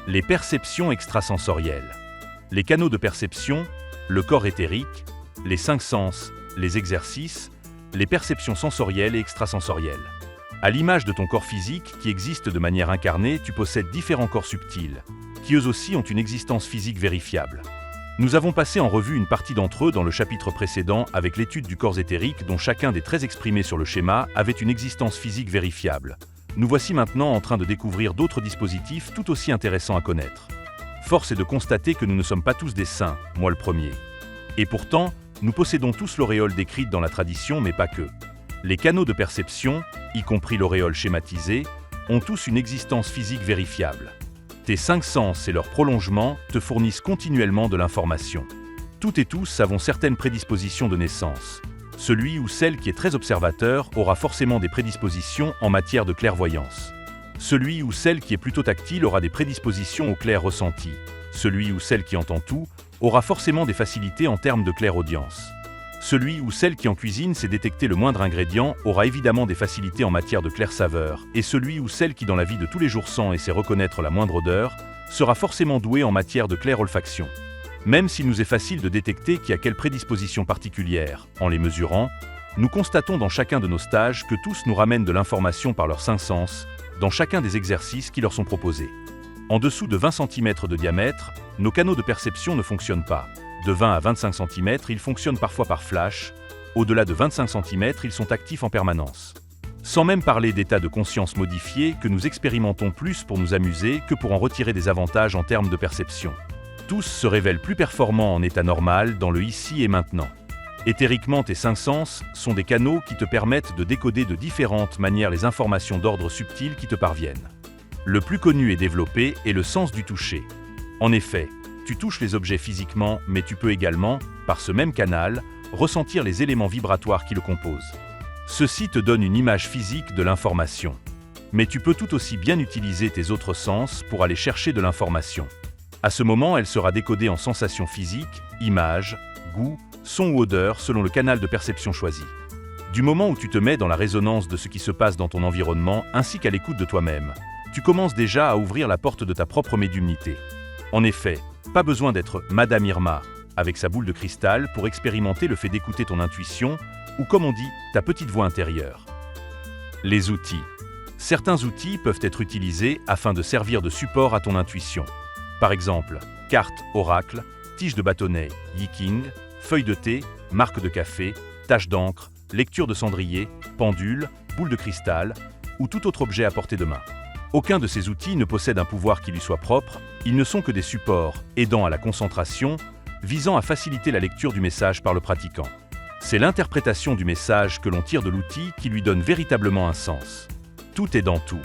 Les perceptions extrasensorielles. Les canaux de perception, le corps éthérique, les 5 sens, les exercices, les perceptions sensorielles et extrasensorielles. À l'image de ton corps physique qui existe de manière incarnée, tu possèdes différents corps subtils, qui eux aussi ont une existence physique vérifiable. Nous avons passé en revue une partie d'entre eux dans le chapitre précédent avec l'étude du corps éthérique dont chacun des traits exprimés sur le schéma avait une existence physique vérifiable. Nous voici maintenant en train de découvrir d'autres dispositifs tout aussi intéressants à connaître. Force est de constater que nous ne sommes pas tous des saints, moi le premier. Et pourtant, nous possédons tous l'auréole décrite dans la tradition, mais pas que. Les canaux de perception, y compris l'auréole schématisée, ont tous une existence physique vérifiable. Tes 5 sens et leur prolongement te fournissent continuellement de l'information. Toutes et tous avons certaines prédispositions de naissance. Celui ou celle qui est très observateur aura forcément des prédispositions en matière de clairvoyance. Celui ou celle qui est plutôt tactile aura des prédispositions au clair ressenti. Celui ou celle qui entend tout aura forcément des facilités en termes de clairaudience. Celui ou celle qui en cuisine sait détecter le moindre ingrédient aura évidemment des facilités en matière de clair-saveur, et celui ou celle qui dans la vie de tous les jours sent et sait reconnaître la moindre odeur sera forcément doué en matière de clair-olfaction. Même s'il nous est facile de détecter qui a quelle prédisposition particulière, en les mesurant, nous constatons dans chacun de nos stages que tous nous ramènent de l'information par leurs 5 sens, dans chacun des exercices qui leur sont proposés. En dessous de 20 cm de diamètre, nos canaux de perception ne fonctionnent pas. De 20 à 25 cm, ils fonctionnent parfois par flash. Au-delà de 25 cm, ils sont actifs en permanence. Sans même parler d'états de conscience modifiés que nous expérimentons plus pour nous amuser que pour en retirer des avantages en termes de perception. Tous se révèlent plus performants en état normal dans le ici et maintenant. Éthériquement, tes 5 sens sont des canaux qui te permettent de décoder de différentes manières les informations d'ordre subtil qui te parviennent. Le plus connu et développé est le sens du toucher. En effet, tu touches les objets physiquement, mais tu peux également, par ce même canal, ressentir les éléments vibratoires qui le composent. Ceci te donne une image physique de l'information. Mais tu peux tout aussi bien utiliser tes autres sens pour aller chercher de l'information. À ce moment, elle sera décodée en sensations physiques, images, goûts, sons ou odeurs selon le canal de perception choisi. Du moment où tu te mets dans la résonance de ce qui se passe dans ton environnement ainsi qu'à l'écoute de toi-même, tu commences déjà à ouvrir la porte de ta propre médiumnité. En effet, pas besoin d'être Madame Irma, avec sa boule de cristal pour expérimenter le fait d'écouter ton intuition, ou comme on dit, ta petite voix intérieure. Les outils. Certains outils peuvent être utilisés afin de servir de support à ton intuition. Par exemple, cartes oracle, tiges de bâtonnet, yiking, feuilles de thé, marque de café, taches d'encre, lecture de cendrier, pendule, boule de cristal, ou tout autre objet à portée de main. Aucun de ces outils ne possède un pouvoir qui lui soit propre, ils ne sont que des supports aidant à la concentration, visant à faciliter la lecture du message par le pratiquant. C'est l'interprétation du message que l'on tire de l'outil qui lui donne véritablement un sens. Tout est dans tout.